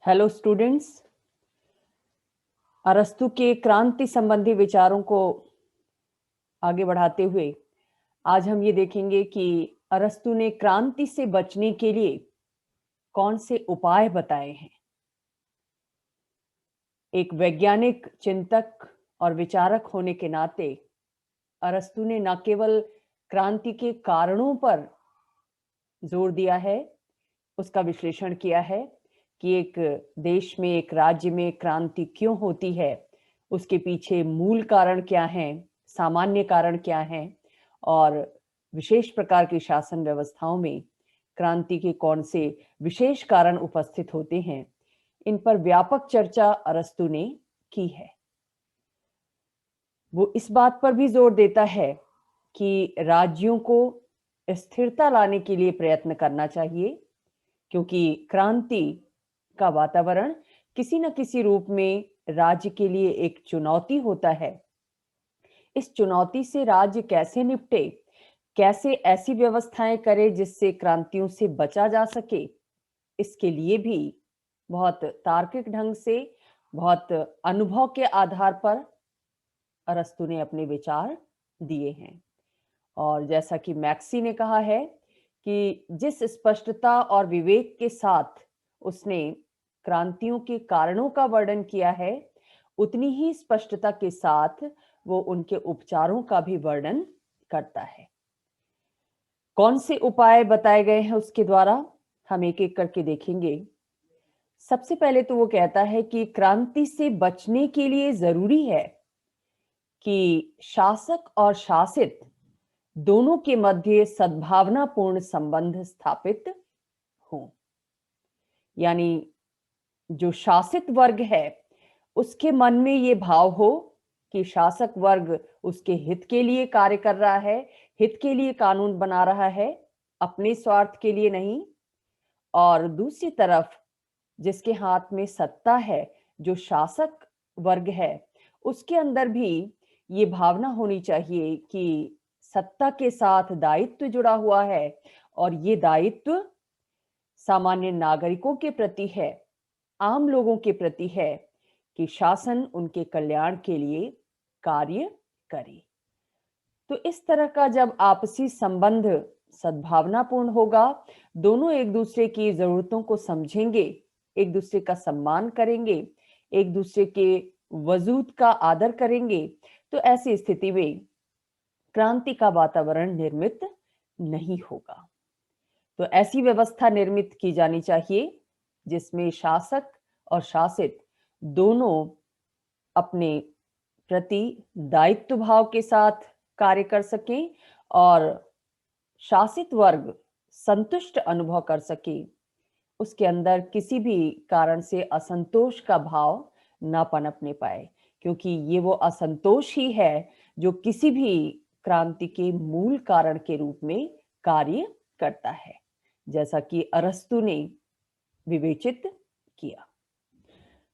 Hello students. अरस्तु के क्रांति संबंधी विचारों को आगे बढ़ाते हुए आज हम ये देखेंगे कि अरस्तु ने क्रांति से बचने के लिए कौन से उपाय बताए हैं। एक वैज्ञानिक चिंतक और विचारक होने के नाते अरस्तु ने न केवल क्रांति के कारणों पर जोर दिया है, उसका विश्लेषण किया है कि एक देश में, एक राज्य में क्रांति क्यों होती है, उसके पीछे मूल कारण क्या हैं, सामान्य कारण क्या हैं और विशेष प्रकार की शासन व्यवस्थाओं में क्रांति के कौन से विशेष कारण उपस्थित होते हैं। इन पर व्यापक चर्चा अरस्तु ने की है। वो इस बात पर भी जोर देता है कि राज्यों को स्थिरता लाने के लिए प्रयत्न करना चाहिए, क्योंकि क्रांति का वातावरण किसी न किसी रूप में राज्य के लिए एक चुनौती होता है। इस चुनौती से राज्य कैसे निपटे, कैसे ऐसी व्यवस्थाएं करे जिससे क्रांतियों से बचा जा सके, इसके लिए भी बहुत तार्किक ढंग से, बहुत अनुभव के आधार पर अरस्तु ने अपने विचार दिए हैं। और जैसा कि मैक्सी ने कहा है कि जिस स्पष्टता और विवेक के साथ उसने क्रांतियों के कारणों का वर्णन किया है, उतनी ही स्पष्टता के साथ वो उनके उपचारों का भी वर्णन करता है। कौन से उपाय बताए गए हैं उसके द्वारा हम एक एक करके देखेंगे। सबसे पहले तो वो कहता है कि क्रांति से बचने के लिए जरूरी है कि शासक और शासित दोनों के मध्य सद्भावनापूर्ण संबंध स्थापित हो। यानी जो शासित वर्ग है उसके मन में ये भाव हो कि शासक वर्ग उसके हित के लिए कार्य कर रहा है, हित के लिए कानून बना रहा है, अपने स्वार्थ के लिए नहीं। और दूसरी तरफ जिसके हाथ में सत्ता है, जो शासक वर्ग है, उसके अंदर भी ये भावना होनी चाहिए कि सत्ता के साथ दायित्व जुड़ा हुआ है और ये दायित्व सामान्य नागरिकों के प्रति है, आम लोगों के प्रति है कि शासन उनके कल्याण के लिए कार्य करे। तो इस तरह का जब आपसी संबंध सद्भावनापूर्ण होगा, दोनों एक दूसरे की जरूरतों को समझेंगे, एक दूसरे का सम्मान करेंगे, एक दूसरे के वजूद का आदर करेंगे, तो ऐसी स्थिति में क्रांति का वातावरण निर्मित नहीं होगा। तो ऐसी व्यवस्था निर्मित की जानी चाहिए जिसमें शासक और शासित दोनों अपने प्रति दायित्व भाव के साथ कार्य कर सकें और शासित वर्ग संतुष्ट अनुभव कर सके, उसके अंदर किसी भी कारण से असंतोष का भाव न पनपने पाए, क्योंकि ये वो असंतोष ही है जो किसी भी क्रांति के मूल कारण के रूप में कार्य करता है, जैसा कि अरस्तु ने विवेचित किया।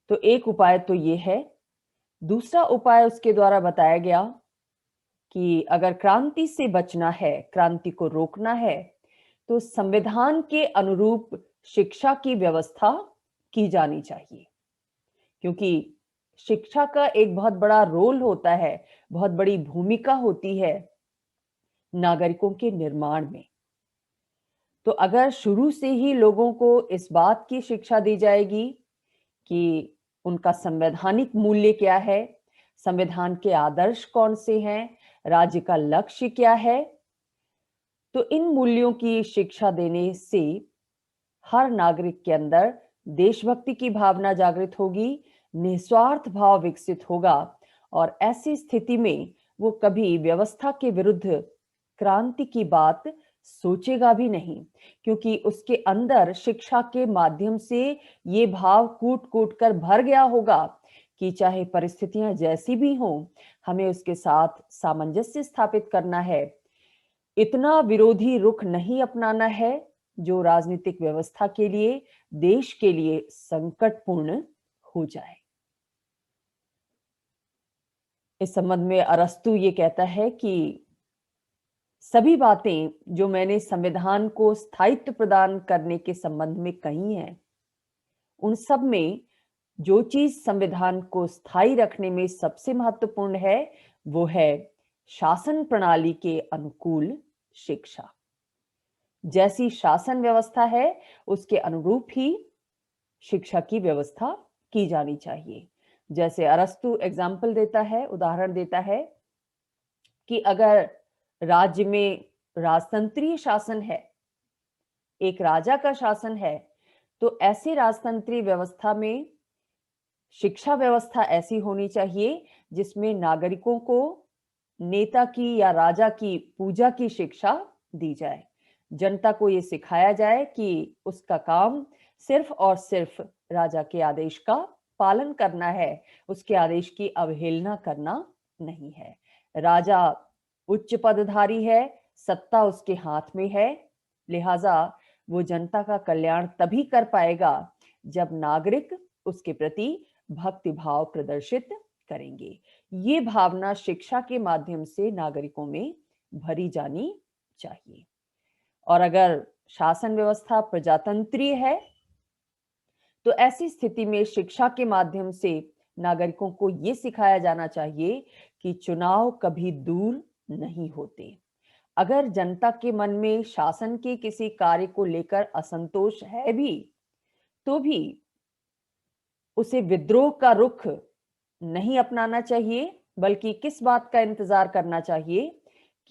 तो एक उपाय तो ये है। दूसरा उपाय उसके द्वारा बताया गया कि अगर क्रांति से बचना है, क्रांति को रोकना है, तो संविधान के अनुरूप शिक्षा की व्यवस्था की जानी चाहिए, क्योंकि शिक्षा का एक बहुत बड़ा रोल होता है, बहुत बड़ी भूमिका होती है नागरिकों के निर्माण में। तो अगर शुरू से ही लोगों को इस बात की शिक्षा दी जाएगी कि उनका संवैधानिक मूल्य क्या है, संविधान के आदर्श कौन से हैं, राज्य का लक्ष्य क्या है, तो इन मूल्यों की शिक्षा देने से हर नागरिक के अंदर देशभक्ति की भावना जागृत होगी, निस्वार्थ भाव विकसित होगा और ऐसी स्थिति में वो कभी व्यवस्था के विरुद्ध क्रांति की बात सोचेगा भी नहीं, क्योंकि उसके अंदर शिक्षा के माध्यम से ये भाव कूट कूट कर भर गया होगा कि चाहे परिस्थितियां जैसी भी हों, हमें उसके साथ सामंजस्य स्थापित करना है, इतना विरोधी रुख नहीं अपनाना है जो राजनीतिक व्यवस्था के लिए, देश के लिए संकटपूर्ण हो जाए। इस संबंध में अरस्तु ये कहता है कि सभी बातें जो मैंने संविधान को स्थायित्व प्रदान करने के संबंध में कही हैं, उन सब में जो चीज संविधान को स्थायी रखने में सबसे महत्वपूर्ण है वो है शासन प्रणाली के अनुकूल शिक्षा। जैसी शासन व्यवस्था है उसके अनुरूप ही शिक्षा की व्यवस्था की जानी चाहिए। जैसे अरस्तु एग्जाम्पल देता है, उदाहरण देता है कि अगर राज्य में राजतंत्रीय शासन है, एक राजा का शासन है, तो ऐसी राजतंत्रीय व्यवस्था में शिक्षा व्यवस्था ऐसी होनी चाहिए जिसमें नागरिकों को नेता की या राजा की पूजा की शिक्षा दी जाए। जनता को ये सिखाया जाए कि उसका काम सिर्फ और सिर्फ राजा के आदेश का पालन करना है, उसके आदेश की अवहेलना करना नहीं है। राजा उच्च पदधारी है, सत्ता उसके हाथ में है, लिहाजा वो जनता का कल्याण तभी कर पाएगा जब नागरिक उसके प्रति भक्ति भाव प्रदर्शित करेंगे। ये भावना शिक्षा के माध्यम से नागरिकों में भरी जानी चाहिए। और अगर शासन व्यवस्था प्रजातंत्रीय है तो ऐसी स्थिति में शिक्षा के माध्यम से नागरिकों को ये सिखाया जाना चाहिए कि चुनाव कभी दूर नहीं होते। अगर जनता के मन में शासन के किसी कार्य को लेकर असंतोष है भी, तो भी उसे विद्रोह का रुख नहीं अपनाना चाहिए, बल्कि किस बात का इंतजार करना चाहिए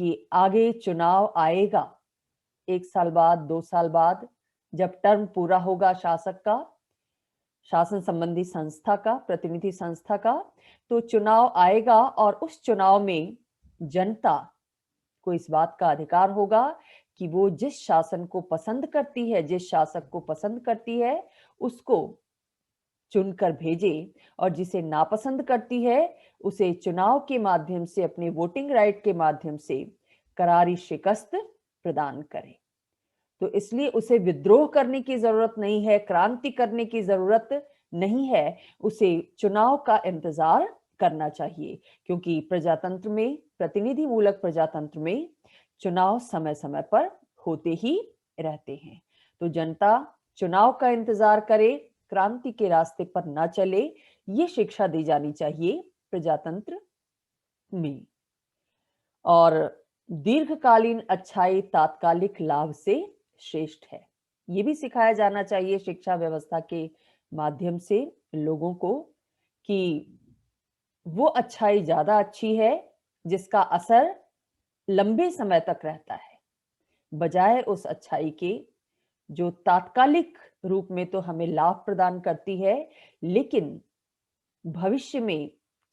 कि आगे चुनाव आएगा, 1 साल बाद, 2 साल बाद, जब टर्म पूरा होगा शासक का, शासन संबंधी संस्था का, प्रतिनिधि संस्था का, तो चुनाव आएगा और उस चुनाव में जनता को इस बात का अधिकार होगा कि वो जिस शासन को पसंद करती है, जिस शासक को पसंद करती है, उसको चुनकर भेजे, और जिसे नापसंद करती है उसे चुनाव के माध्यम से, अपने वोटिंग राइट के माध्यम से करारी शिकस्त प्रदान करे। तो इसलिए उसे विद्रोह करने की जरूरत नहीं है, क्रांति करने की जरूरत नहीं है, उसे चुनाव का इंतजार करना चाहिए, क्योंकि प्रजातंत्र में, प्रतिनिधि मूलक प्रजातंत्र में चुनाव समय समय पर होते ही रहते हैं। तो जनता चुनाव का इंतजार करे, क्रांति के रास्ते पर ना चले, ये शिक्षा दी जानी चाहिए प्रजातंत्र में। और दीर्घकालीन अच्छाई तात्कालिक लाभ से श्रेष्ठ है, ये भी सिखाया जाना चाहिए शिक्षा व्यवस्था के माध्यम से लोगों को कि वो अच्छाई ज्यादा अच्छी है जिसका असर लंबे समय तक रहता है, बजाय उस अच्छाई के जो तात्कालिक रूप में तो हमें लाभ प्रदान करती है, लेकिन भविष्य में,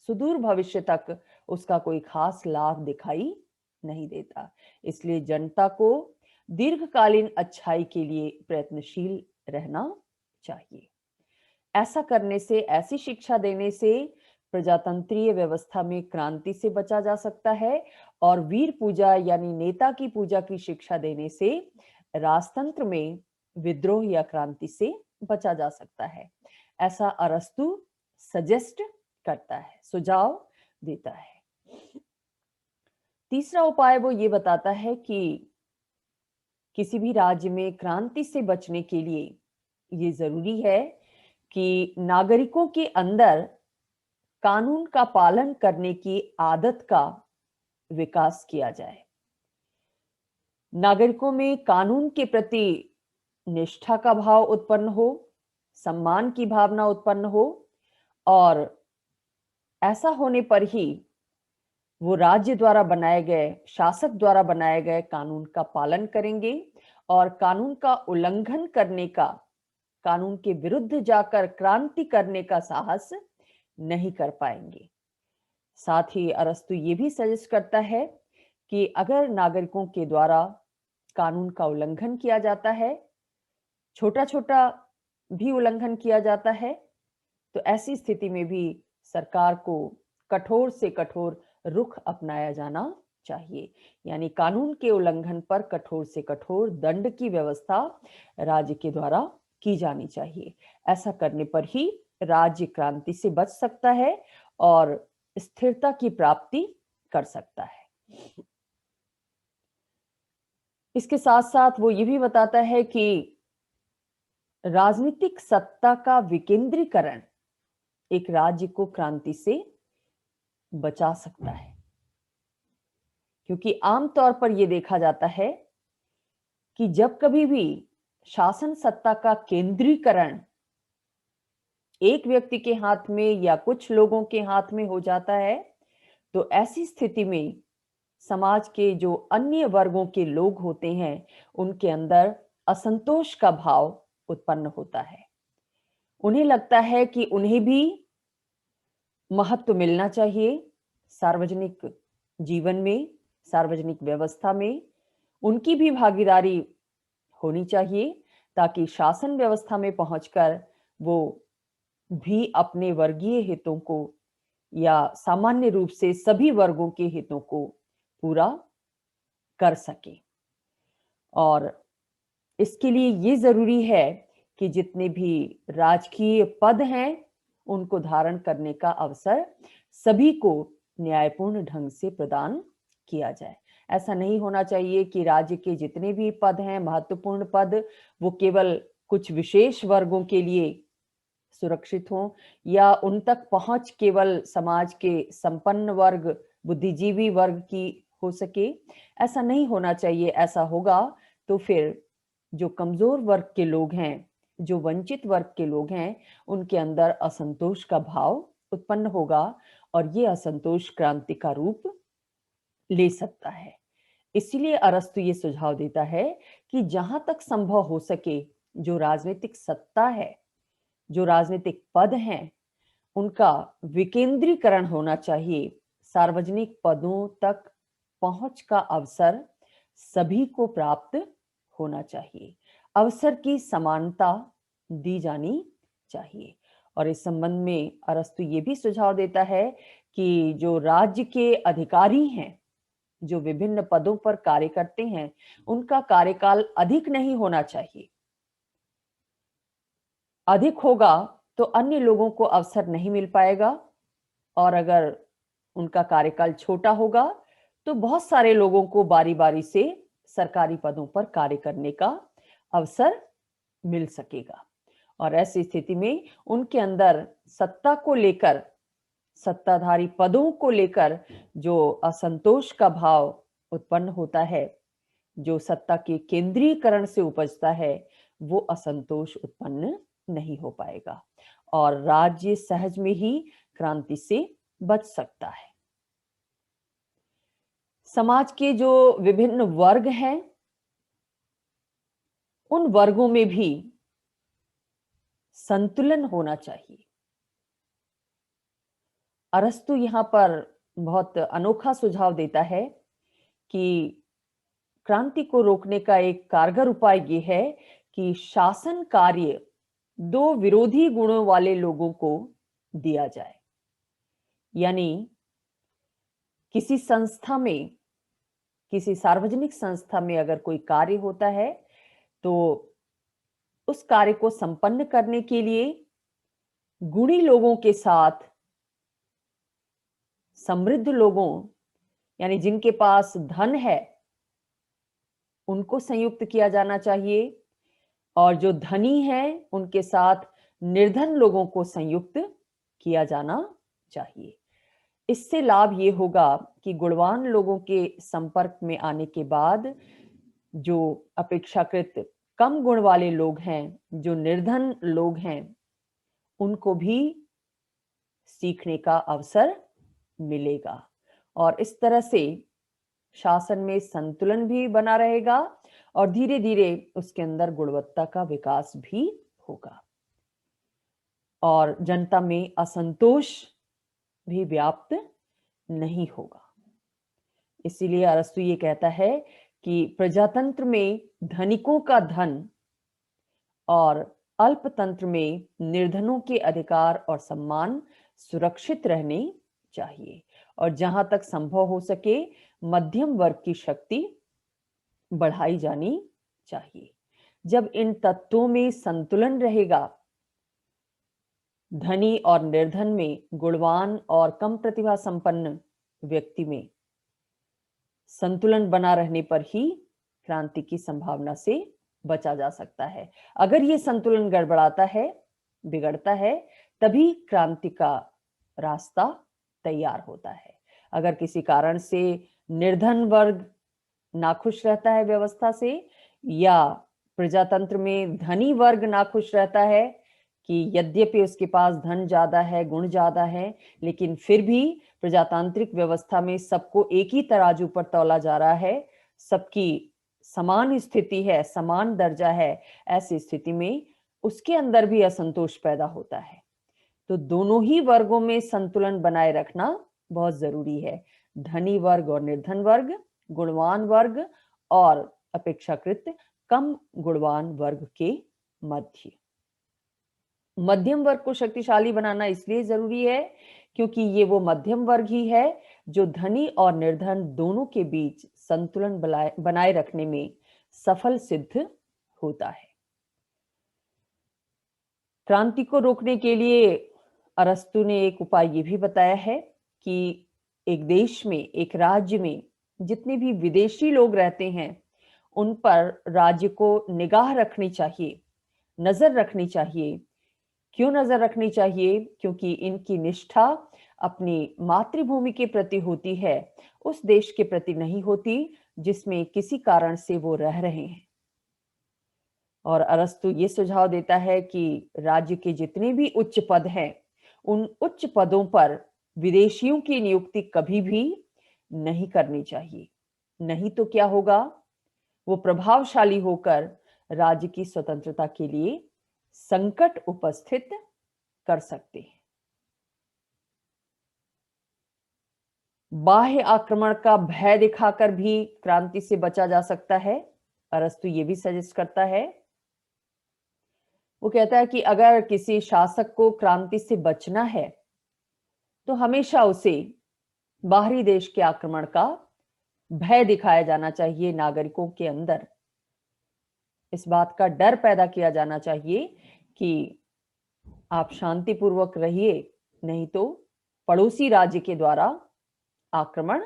सुदूर भविष्य तक उसका कोई खास लाभ दिखाई नहीं देता। इसलिए जनता को दीर्घकालीन अच्छाई के लिए प्रयत्नशील रहना चाहिए। ऐसा करने से, ऐसी शिक्षा देने से प्रजातंत्रीय व्यवस्था में क्रांति से बचा जा सकता है, और वीर पूजा यानी नेता की पूजा की शिक्षा देने से राजतंत्र में विद्रोह या क्रांति से बचा जा सकता है। ऐसा अरस्तु सजेस्ट करता है, सुझाव देता है। तीसरा उपाय वो ये बताता है कि किसी भी राज्य में क्रांति से बचने के लिए ये जरूरी है कि नागरिकों के अंदर कानून का पालन करने की आदत का विकास किया जाए। नागरिकों में कानून के प्रति निष्ठा का भाव उत्पन्न हो, सम्मान की भावना उत्पन्न हो, और ऐसा होने पर ही वो राज्य द्वारा बनाए गए, शासक द्वारा बनाए गए कानून का पालन करेंगे, और कानून का उल्लंघन करने का, कानून के विरुद्ध जाकर क्रांति करने का साहस नहीं कर पाएंगे। साथ ही अरस्तु ये भी सजेस्ट करता है कि अगर नागरिकों के द्वारा कानून का उल्लंघन किया जाता है, छोटा छोटा भी उल्लंघन किया जाता है, तो ऐसी स्थिति में भी सरकार को कठोर से कठोर रुख अपनाया जाना चाहिए। यानी कानून के उल्लंघन पर कठोर से कठोर दंड की व्यवस्था राज्य के द्वारा की जानी चाहिए। ऐसा करने पर ही राज्य क्रांति से बच सकता है और स्थिरता की प्राप्ति कर सकता है। इसके साथ साथ वो ये भी बताता है कि राजनीतिक सत्ता का विकेंद्रीकरण एक राज्य को क्रांति से बचा सकता है, क्योंकि आमतौर पर यह देखा जाता है कि जब कभी भी शासन सत्ता का केंद्रीकरण एक व्यक्ति के हाथ में या कुछ लोगों के हाथ में हो जाता है, तो ऐसी स्थिति में समाज के जो अन्य वर्गों के लोग होते हैं, उनके अंदर असंतोष का भाव उत्पन्न होता है। उन्हें लगता है कि उन्हें भी महत्व मिलना चाहिए सार्वजनिक जीवन में, सार्वजनिक व्यवस्था में उनकी भी भागीदारी होनी चाहिए, ताकि शासन व्यवस्था में पहुंचकर वो भी अपने वर्गीय हितों को या सामान्य रूप से सभी वर्गों के हितों को पूरा कर सके। और इसके लिए ये जरूरी है कि जितने भी राजकीय पद हैं, उनको धारण करने का अवसर सभी को न्यायपूर्ण ढंग से प्रदान किया जाए। ऐसा नहीं होना चाहिए कि राज्य के जितने भी पद हैं, महत्वपूर्ण पद, वो केवल कुछ विशेष वर्गों के लिए सुरक्षित हों या उन तक पहुंच केवल समाज के संपन्न वर्ग, बुद्धिजीवी वर्ग की हो सके। ऐसा नहीं होना चाहिए। ऐसा होगा तो फिर जो कमजोर वर्ग के लोग हैं, जो वंचित वर्ग के लोग हैं, उनके अंदर असंतोष का भाव उत्पन्न होगा और ये असंतोष क्रांति का रूप ले सकता है। इसीलिए अरस्तु ये सुझाव देता है कि जहां तक संभव हो सके, जो राजनीतिक सत्ता है, जो राजनीतिक पद हैं, उनका विकेंद्रीकरण होना चाहिए। सार्वजनिक पदों तक पहुंच का अवसर सभी को प्राप्त होना चाहिए। अवसर की समानता दी जानी चाहिए। और इस संबंध में अरस्तु ये भी सुझाव देता है कि जो राज्य के अधिकारी हैं, जो विभिन्न पदों पर कार्य करते हैं, उनका कार्यकाल अधिक नहीं होना चाहिए। अधिक होगा तो अन्य लोगों को अवसर नहीं मिल पाएगा, और अगर उनका कार्यकाल छोटा होगा तो बहुत सारे लोगों को बारी बारी से सरकारी पदों पर कार्य करने का अवसर मिल सकेगा। और ऐसी स्थिति में उनके अंदर सत्ता को लेकर, सत्ताधारी पदों को लेकर जो असंतोष का भाव उत्पन्न होता है, जो सत्ता के केंद्रीकरण से उपजता है, वो असंतोष उत्पन्न नहीं हो पाएगा और राज्य सहज में ही क्रांति से बच सकता है। समाज के जो विभिन्न वर्ग हैं, उन वर्गों में भी संतुलन होना चाहिए। अरस्तु यहां पर बहुत अनोखा सुझाव देता है कि क्रांति को रोकने का एक कारगर उपाय यह है कि शासन कार्य दो विरोधी गुणों वाले लोगों को दिया जाए। यानी किसी संस्था में, किसी सार्वजनिक संस्था में अगर कोई कार्य होता है, तो उस कार्य को संपन्न करने के लिए गुणी लोगों के साथ समृद्ध लोगों, यानी जिनके पास धन है, उनको संयुक्त किया जाना चाहिए, और जो धनी हैं उनके साथ निर्धन लोगों को संयुक्त किया जाना चाहिए। इससे लाभ ये होगा कि गुणवान लोगों के संपर्क में आने के बाद जो अपेक्षाकृत कम गुण वाले लोग हैं, जो निर्धन लोग हैं, उनको भी सीखने का अवसर मिलेगा और इस तरह से शासन में संतुलन भी बना रहेगा और धीरे धीरे उसके अंदर गुणवत्ता का विकास भी होगा और जनता में असंतोष भी व्याप्त नहीं होगा। इसीलिए अरस्तु ये कहता है कि प्रजातंत्र में धनिकों का धन और अल्पतंत्र में निर्धनों के अधिकार और सम्मान सुरक्षित रहने चाहिए और जहां तक संभव हो सके मध्यम वर्ग की शक्ति बढ़ाई जानी चाहिए। जब इन तत्वों में संतुलन रहेगा, धनी और निर्धन में, गुणवान और कम प्रतिभा संपन्न व्यक्ति में संतुलन बना रहने पर ही क्रांति की संभावना से बचा जा सकता है। अगर ये संतुलन गड़बड़ाता है, बिगड़ता है, तभी क्रांति का रास्ता तैयार होता है। अगर किसी कारण से निर्धन वर्ग नाखुश रहता है व्यवस्था से, या प्रजातंत्र में धनी वर्ग नाखुश रहता है कि यद्यपि उसके पास धन ज्यादा है, गुण ज्यादा है, लेकिन फिर भी प्रजातांत्रिक व्यवस्था में सबको एक ही तराजू पर तौला जा रहा है, सबकी समान स्थिति है, समान दर्जा है, ऐसी स्थिति में उसके अंदर भी असंतोष पैदा होता है। तो दोनों ही वर्गों में संतुलन बनाए रखना बहुत जरूरी है। धनी वर्ग और निर्धन वर्ग, गुणवान वर्ग और अपेक्षाकृत कम गुणवान वर्ग के मध्य। मध्यम वर्ग को शक्तिशाली बनाना इसलिए जरूरी है क्योंकि ये वो मध्यम वर्ग ही है जो धनी और निर्धन दोनों के बीच संतुलन बनाए रखने में सफल सिद्ध होता है। क्रांति को रोकने के लिए अरस्तु ने एक उपाय ये भी बताया है कि एक देश में, एक राज्य में जितने भी विदेशी लोग रहते हैं, उन पर राज्य को निगाह रखनी चाहिए, नजर रखनी चाहिए। क्यों नजर रखनी चाहिए? क्योंकि इनकी निष्ठा अपनी मातृभूमि के प्रति होती है, उस देश के प्रति नहीं होती जिसमें किसी कारण से वो रह रहे हैं। और अरस्तु ये सुझाव देता है कि राज्य के जितने भी उच्च पद हैं, उन उच्च पदों पर विदेशियों की नियुक्ति कभी भी नहीं करनी चाहिए। नहीं तो क्या होगा? वो प्रभावशाली होकर राज्य की स्वतंत्रता के लिए संकट उपस्थित कर सकते हैं। बाह्य आक्रमण का भय दिखाकर भी क्रांति से बचा जा सकता है। अरस्तु ये भी सजेस्ट करता है, वो कहता है कि अगर किसी शासक को क्रांति से बचना है तो हमेशा उसे बाहरी देश के आक्रमण का भय दिखाया जाना चाहिए। नागरिकों के अंदर इस बात का डर पैदा किया जाना चाहिए कि आप शांतिपूर्वक रहिए, नहीं तो पड़ोसी राज्य के द्वारा आक्रमण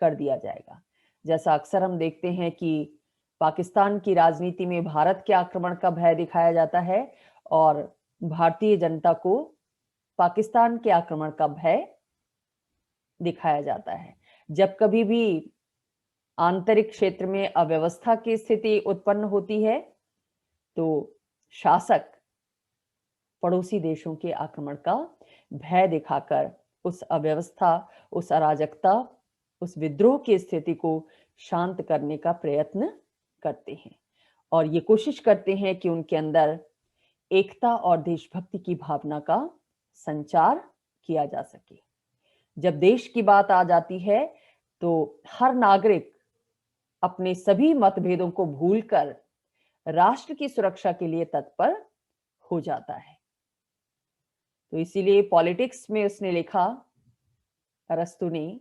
कर दिया जाएगा। जैसा अक्सर हम देखते हैं कि पाकिस्तान की राजनीति में भारत के आक्रमण का भय दिखाया जाता है और भारतीय जनता को पाकिस्तान के आक्रमण का भय दिखाया जाता है। जब कभी भी आंतरिक क्षेत्र में अव्यवस्था की स्थिति उत्पन्न होती है तो शासक पड़ोसी देशों के आक्रमण का भय दिखाकर उस अव्यवस्था, उस अराजकता, उस विद्रोह की स्थिति को शांत करने का प्रयत्न करते हैं और ये कोशिश करते हैं कि उनके अंदर एकता और देशभक्ति की भावना का संचार किया जा सके। जब देश की बात आ जाती है तो हर नागरिक अपने सभी मतभेदों को भूलकर राष्ट्र की सुरक्षा के लिए तत्पर हो जाता है। तो इसीलिए पॉलिटिक्स में उसने लिखा, अरस्तु ने,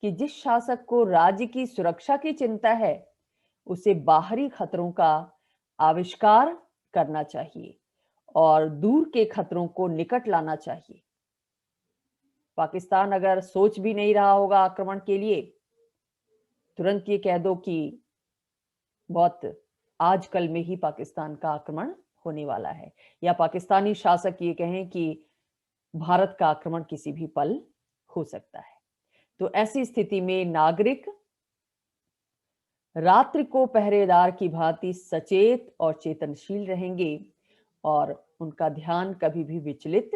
कि जिस शासक को राज्य की सुरक्षा की चिंता है उसे बाहरी खतरों का आविष्कार करना चाहिए और दूर के खतरों को निकट लाना चाहिए। पाकिस्तान अगर सोच भी नहीं रहा होगा आक्रमण के लिए, तुरंत ये कह दो कि बहुत आजकल में ही पाकिस्तान का आक्रमण होने वाला है, या पाकिस्तानी शासक ये कहें कि भारत का आक्रमण किसी भी पल हो सकता है। तो ऐसी स्थिति में नागरिक रात्रि को पहरेदार की भांति सचेत और चेतनशील रहेंगे और उनका ध्यान कभी भी विचलित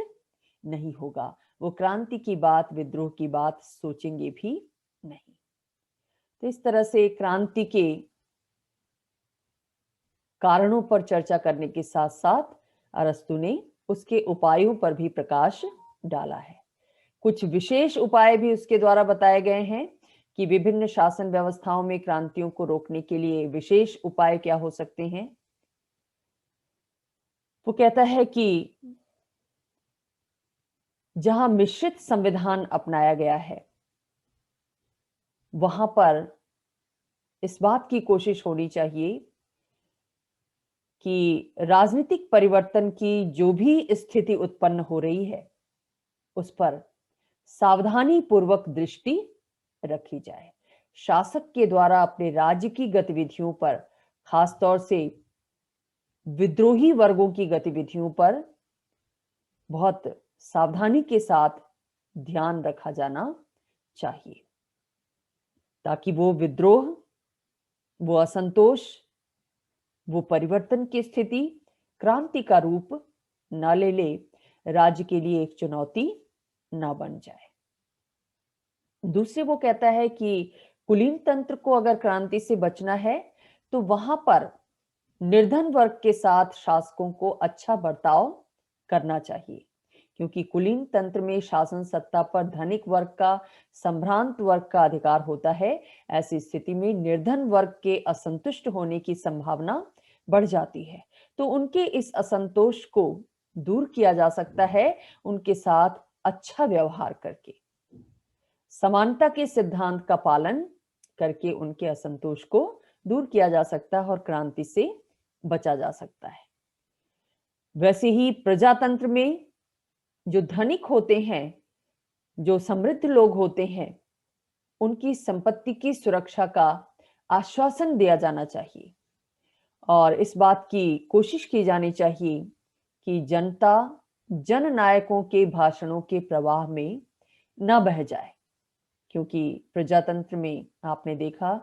नहीं होगा। वो क्रांति की बात, विद्रोह की बात सोचेंगे भी नहीं। तो इस तरह से क्रांति के कारणों पर चर्चा करने के साथ साथ अरस्तु ने उसके उपायों पर भी प्रकाश डाला है। कुछ विशेष उपाय भी उसके द्वारा बताए गए हैं कि विभिन्न शासन व्यवस्थाओं में क्रांतियों को रोकने के लिए विशेष उपाय क्या हो सकते हैं। वो कहता है कि जहां मिश्रित संविधान अपनाया गया है वहां पर इस बात की कोशिश होनी चाहिए कि राजनीतिक परिवर्तन की जो भी स्थिति उत्पन्न हो रही है उस पर सावधानी पूर्वक दृष्टि रखी जाए। शासक के द्वारा अपने राज्य की गतिविधियों पर, खासतौर से विद्रोही वर्गों की गतिविधियों पर बहुत सावधानी के साथ ध्यान रखा जाना चाहिए, ताकि वो विद्रोह, वो असंतोष, वो परिवर्तन की स्थिति क्रांति का रूप न ले ले, राज्य के लिए एक चुनौती ना बन जाए। दूसरे वो कहता है कि कुलीन तंत्र को अगर क्रांति से बचना है तो वहां पर निर्धन वर्ग के साथ शासकों को अच्छा बर्ताव करना चाहिए, क्योंकि कुलीन तंत्र में शासन सत्ता पर धनिक वर्ग का, संभ्रांत वर्ग का अधिकार होता है। ऐसी स्थिति में निर्धन वर्ग के असंतुष्ट होने की संभावना बढ़ जाती है। तो उनके इस असंतोष को दूर किया जा सकता है उनके साथ अच्छा व्यवहार करके, समानता के सिद्धांत का पालन करके उनके असंतोष को दूर किया जा सकता है और क्रांति से बचा जा सकता है। वैसे ही प्रजातंत्र में जो धनिक होते हैं, जो समृद्ध लोग होते हैं, उनकी संपत्ति की सुरक्षा का आश्वासन दिया जाना चाहिए और इस बात की कोशिश की जानी चाहिए कि जनता जननायकों के भाषणों के प्रवाह में न बह जाए, क्योंकि प्रजातंत्र में आपने देखा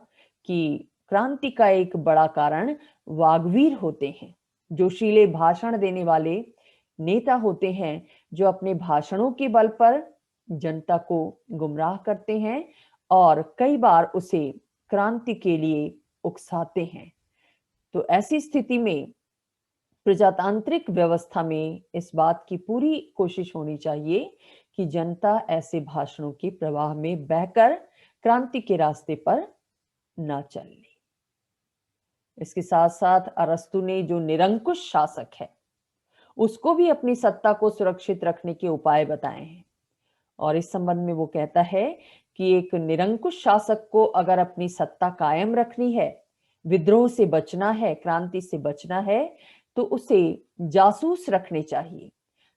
कि क्रांति का एक बड़ा कारण वाग्वीर होते हैं, जोशीले भाषण देने वाले नेता होते हैं, जो अपने भाषणों के बल पर जनता को गुमराह करते हैं और कई बार उसे क्रांति के लिए उकसाते हैं। तो ऐसी स्थिति में प्रजातांत्रिक व्यवस्था में इस बात की पूरी कोशिश होनी चाहिए कि जनता ऐसे भाषणों के प्रवाह में बहकर क्रांति के रास्ते पर ना चले। इसके साथ साथ अरस्तु ने जो निरंकुश शासक है उसको भी अपनी सत्ता को सुरक्षित रखने के उपाय बताए हैं और इस संबंध में वो कहता है कि एक निरंकुश शासक को अगर अपनी सत्ता कायम रखनी है, विद्रोह से बचना है, क्रांति से बचना है, तो उसे जासूस रखने चाहिए।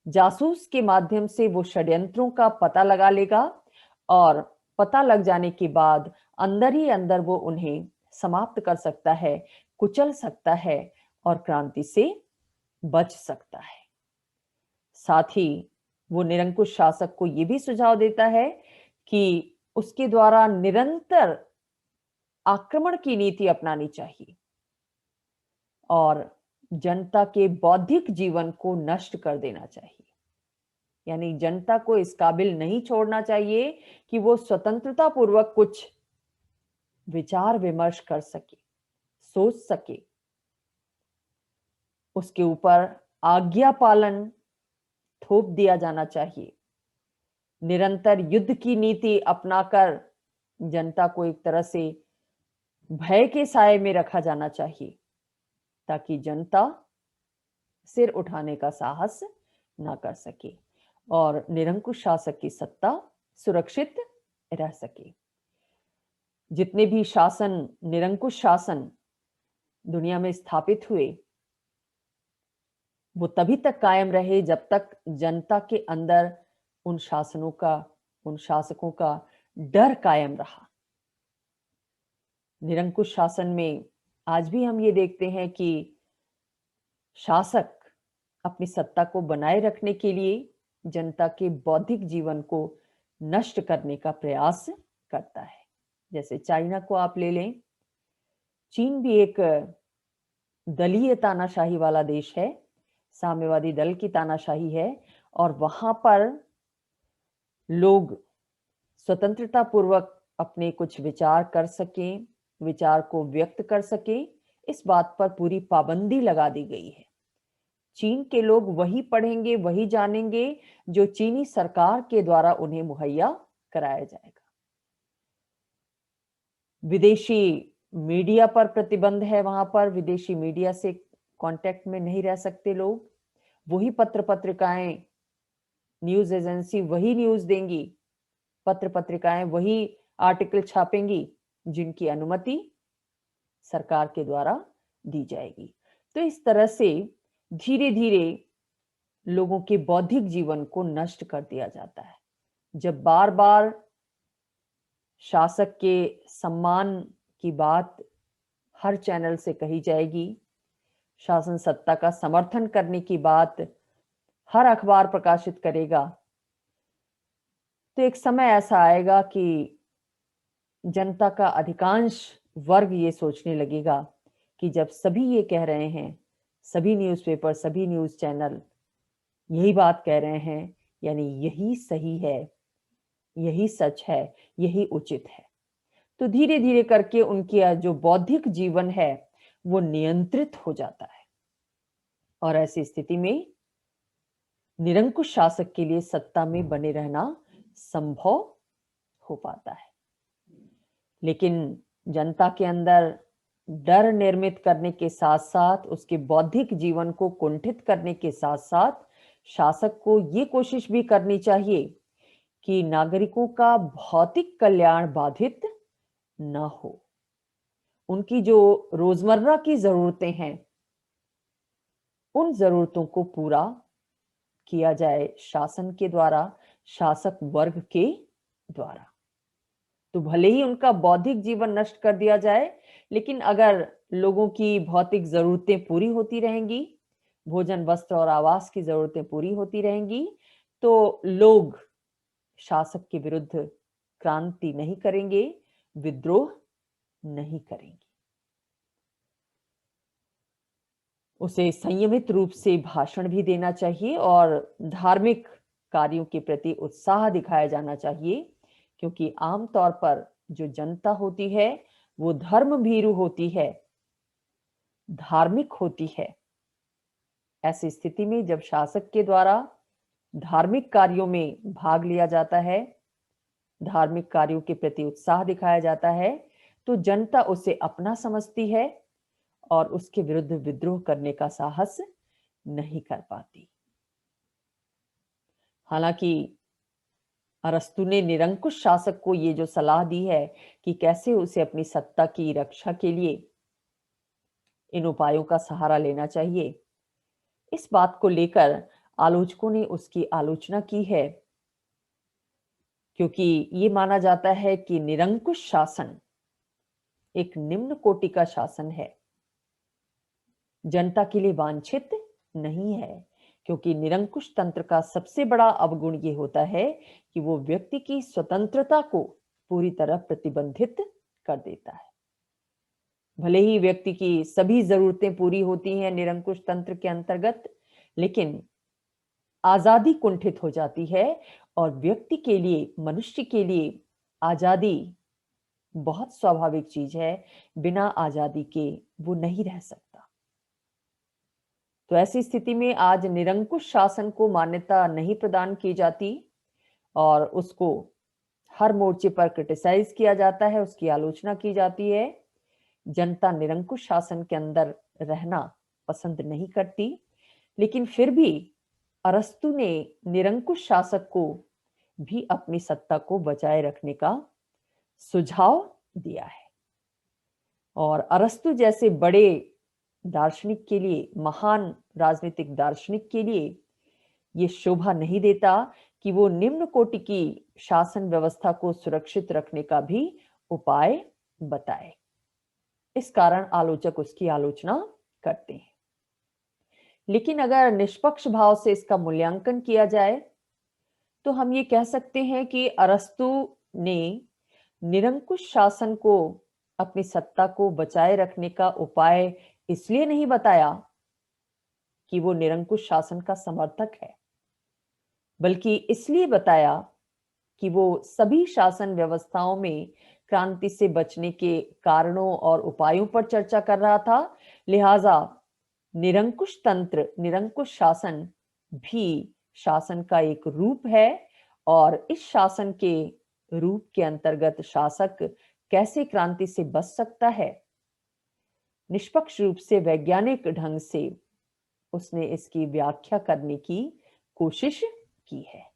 जासूस के माध्यम से वो षड्यंत्रों का पता लगा लेगा और पता लग जाने के बाद अंदर ही अंदर वो उन्हें समाप्त कर सकता है, कुचल सकता है और क्रांति से बच सकता है। साथ ही वो निरंकुश शासक को ये भी सुझाव देता है कि उसके द्वारा निरंतर आक्रमण की नीति अपनानी चाहिए और जनता के बौद्धिक जीवन को नष्ट कर देना चाहिए। यानी जनता को इस काबिल नहीं छोड़ना चाहिए कि वो स्वतंत्रता पूर्वक कुछ विचार विमर्श कर सके, सोच सके। उसके ऊपर आज्ञा पालन थोप दिया जाना चाहिए। निरंतर युद्ध की नीति अपनाकर जनता को एक तरह से भय के साए में रखा जाना चाहिए, ताकि जनता सिर उठाने का साहस ना कर सके और निरंकुश शासक की सत्ता सुरक्षित रह सके। जितने भी शासन, निरंकुश शासन दुनिया में स्थापित हुए, वो तभी तक कायम रहे जब तक जनता के अंदर उन शासनों का, उन शासकों का डर कायम रहा। निरंकुश शासन में आज भी हम ये देखते हैं कि शासक अपनी सत्ता को बनाए रखने के लिए जनता के बौद्धिक जीवन को नष्ट करने का प्रयास करता है। जैसे चाइना को आप ले लें, चीन भी एक दलीय तानाशाही वाला देश है, साम्यवादी दल की तानाशाही है और वहां पर लोग स्वतंत्रता पूर्वक अपने कुछ विचार कर सकें, विचार को व्यक्त कर सकें, इस बात पर पूरी पाबंदी लगा दी गई है। चीन के लोग वही पढ़ेंगे, वही जानेंगे जो चीनी सरकार के द्वारा उन्हें मुहैया कराया जाएगा। विदेशी मीडिया पर प्रतिबंध है, वहां पर विदेशी मीडिया से कांटेक्ट में नहीं रह सकते लोग। वही पत्र पत्रिकाएं, न्यूज एजेंसी वही न्यूज देंगी, पत्र पत्रिकाएं वही आर्टिकल छापेंगी जिनकी अनुमति सरकार के द्वारा दी जाएगी। तो इस तरह से धीरे धीरे लोगों के बौद्धिक जीवन को नष्ट कर दिया जाता है। जब बार बार शासक के सम्मान की बात हर चैनल से कही जाएगी, शासन सत्ता का समर्थन करने की बात हर अखबार प्रकाशित करेगा, तो एक समय ऐसा आएगा कि जनता का अधिकांश वर्ग ये सोचने लगेगा कि जब सभी ये कह रहे हैं, सभी न्यूज़पेपर, सभी न्यूज़ चैनल यही बात कह रहे हैं, यानी यही सही है, यही सच है, यही उचित है। तो धीरे-धीरे करके उनकी जो बौद्धिक जीवन है, वो नियंत्रित हो जाता है और ऐसी स्थिति में निरंकुश शासक के लिए सत्ता में बने रहना संभव हो पाता है। लेकिन जनता के अंदर डर निर्मित करने के साथ-साथ उसके बौद्धिक जीवन को कुंठित करने के साथ-साथ शासक को ये कोशिश भी करनी चाहिए कि नागरिकों का भौतिक कल्याण बाधित न हो। उनकी जो रोजमर्रा की ज़रूरतें हैं, उन ज़रूरतों को पूरा किया जाए शासन के द्वारा, शासक वर्ग के द्वारा। तो भले ही उनका बौद्धिक जीवन नष्ट कर दिया जाए, लेकिन अगर लोगों की भौतिक ज़रूरतें पूरी होती रहेंगी, भोजन, वस्त्र और आवास की ज़रूरतें पूरी होती रहेंगी, तो लोग शासक के विरुद्ध क्रांति नहीं करेंगे, विद्रोह नहीं करेंगे। उसे संयमित रूप से भाषण भी देना चाहिए और धार्मिक कार्यों के प्रति उत्साह दिखाया जाना चाहिए, क्योंकि आम तौर पर जो जनता होती है, वो धर्म भीरू होती है, धार्मिक होती है। ऐसी स्थिति में जब शासक के द्वारा धार्मिक कार्यों में भाग लिया जाता है, धार्मिक कार्यों के प्रति उत्साह दिखाया जाता है, तो जनता उसे अपना समझती है और उसके विरुद्ध विद्रोह करने का साहस नहीं कर पाती। हालांकि अरस्तु ने निरंकुश शासक को ये जो सलाह दी है कि कैसे उसे अपनी सत्ता की रक्षा के लिए इन उपायों का सहारा लेना चाहिए, इस बात को लेकर आलोचकों ने उसकी आलोचना की है, क्योंकि ये माना जाता है कि निरंकुश शासन एक निम्न कोटि का शासन है, जनता के लिए वांछित नहीं है, क्योंकि निरंकुश तंत्र का सबसे बड़ा अवगुण ये होता है कि वो व्यक्ति की स्वतंत्रता को पूरी तरह प्रतिबंधित कर देता है। भले ही व्यक्ति की सभी जरूरतें पूरी होती हैं निरंकुश तंत्र के अंतर्गत, लेकिन आजादी कुंठित हो जाती है और व्यक्ति के लिए, मनुष्य के लिए आजादी बहुत स्वाभाविक चीज है, बिना आजादी के वो नहीं रह सकता। तो ऐसी स्थिति में आज निरंकुश शासन को मान्यता नहीं प्रदान की जाती और उसको हर मोर्चे पर क्रिटिसाइज किया जाता है, उसकी आलोचना की जाती है। जनता निरंकुश शासन के अंदर रहना पसंद नहीं करती, लेकिन फिर भी अरस्तु ने निरंकुश शासक को भी अपनी सत्ता को बचाए रखने का सुझाव दिया है। और अरस्तु जैसे बड़े दार्शनिक के लिए, महान राजनीतिक दार्शनिक के लिए ये शोभा नहीं देता कि वो निम्न कोटि की शासन व्यवस्था को सुरक्षित रखने का भी उपाय बताए। इस कारण आलोचक उसकी आलोचना करते हैं। लेकिन अगर निष्पक्ष भाव से इसका मूल्यांकन किया जाए, तो हम ये कह सकते हैं कि अरस्तु ने निरंकुश शासन को, अपनी सत्ता को बचाए रखने का उपाय इसलिए नहीं बताया कि वो निरंकुश शासन का समर्थक है, बल्कि इसलिए बताया कि वो सभी शासन व्यवस्थाओं में क्रांति से बचने के कारणों और उपायों पर चर्चा कर रहा था। लिहाजा निरंकुश तंत्र, निरंकुश शासन भी शासन का एक रूप है और इस शासन के रूप के अंतर्गत शासक कैसे क्रांति से बच सकता है, निष्पक्ष रूप से, वैज्ञानिक ढंग से उसने इसकी व्याख्या करने की कोशिश की है।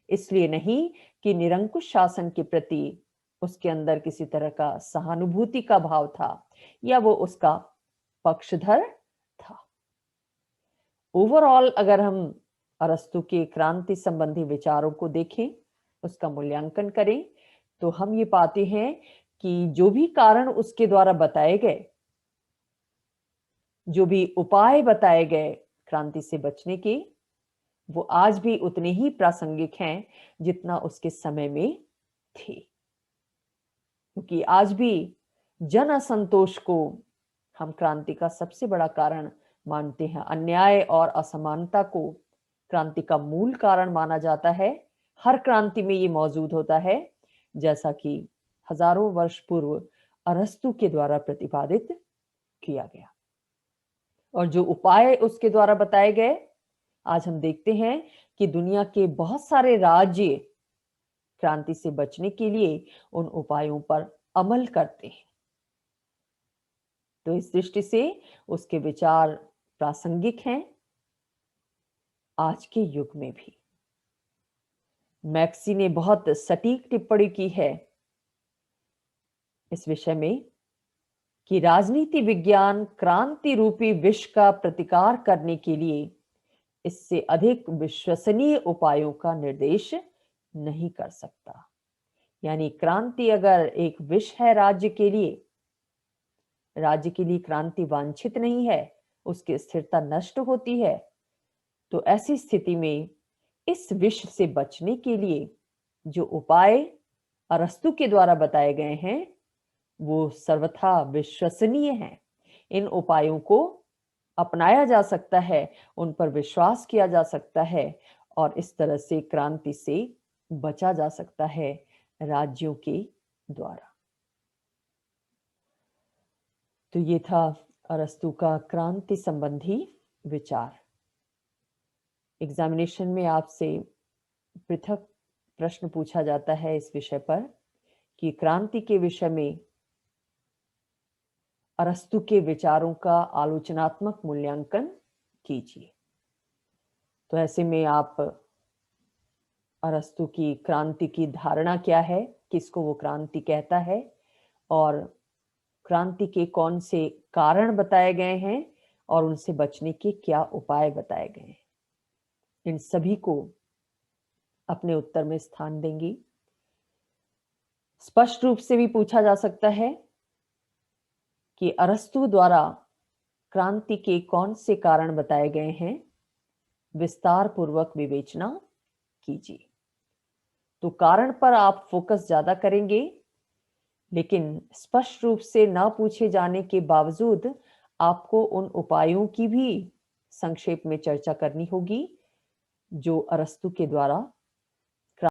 इसलिए नहीं कि निरंकुश शासन के प्रति उसके अंदर किसी तरह का सहानुभूति का भाव था या वो उसका पक्षधर था। ओवरऑल अगर हम अरस्तु के क्रांति संबंधी विचारों को देखें, उसका मूल्यांकन करें, तो हम ये पाते हैं कि जो भी कारण उसके द्वारा बताए गए, जो भी उपाय बताए गए क्रांति से बचने के, वो आज भी उतने ही प्रासंगिक हैं जितना उसके समय में थे। क्योंकि आज भी जन असंतोष को हम क्रांति का सबसे बड़ा कारण मानते हैं। अन्याय और असमानता को क्रांति का मूल कारण माना जाता है। हर क्रांति में ये मौजूद होता है, जैसा कि हजारों वर्ष पूर्व अरस्तु के द्वारा प्रतिपादित किया गया। और जो उपाय उसके द्वारा बताए गए, आज हम देखते हैं कि दुनिया के बहुत सारे राज्य क्रांति से बचने के लिए उन उपायों पर अमल करते हैं। तो इस दृष्टि से उसके विचार प्रासंगिक हैं आज के युग में भी। मैक्सी ने बहुत सटीक टिप्पणी की है इस विषय में कि राजनीति विज्ञान क्रांति रूपी विष का प्रतिकार करने के लिए इससे अधिक विश्वसनीय उपायों का निर्देश नहीं कर सकता। यानी क्रांति अगर एक विष है राज्य के लिए क्रांति वांछित नहीं है, उसकी स्थिरता नष्ट होती है, तो ऐसी स्थिति में इस विष से बचने के लिए जो उपाय अरस्तु के द्वारा बताए गए हैं वो सर्वथा विश्वसनीय हैं। इन उपायों को अपनाया जा सकता है, उन पर विश्वास किया जा सकता है और इस तरह से क्रांति से बचा जा सकता है राज्यों के द्वारा। तो ये था अरस्तु का क्रांति संबंधी विचार। एग्जामिनेशन में आपसे पृथक प्रश्न पूछा जाता है इस विषय पर कि क्रांति के विषय में अरस्तु के विचारों का आलोचनात्मक मूल्यांकन कीजिए। तो ऐसे में आप अरस्तु की क्रांति की धारणा क्या है, किसको वो क्रांति कहता है और क्रांति के कौन से कारण बताए गए हैं और उनसे बचने के क्या उपाय बताए गए हैं, इन सभी को अपने उत्तर में स्थान देंगी। स्पष्ट रूप से भी पूछा जा सकता है कि अरस्तु द्वारा क्रांति के कौन से कारण बताए गए हैं, विस्तार पूर्वक विवेचना कीजिए। तो कारण पर आप फोकस ज्यादा करेंगे, लेकिन स्पष्ट रूप से ना पूछे जाने के बावजूद आपको उन उपायों की भी संक्षेप में चर्चा करनी होगी जो अरस्तु के द्वारा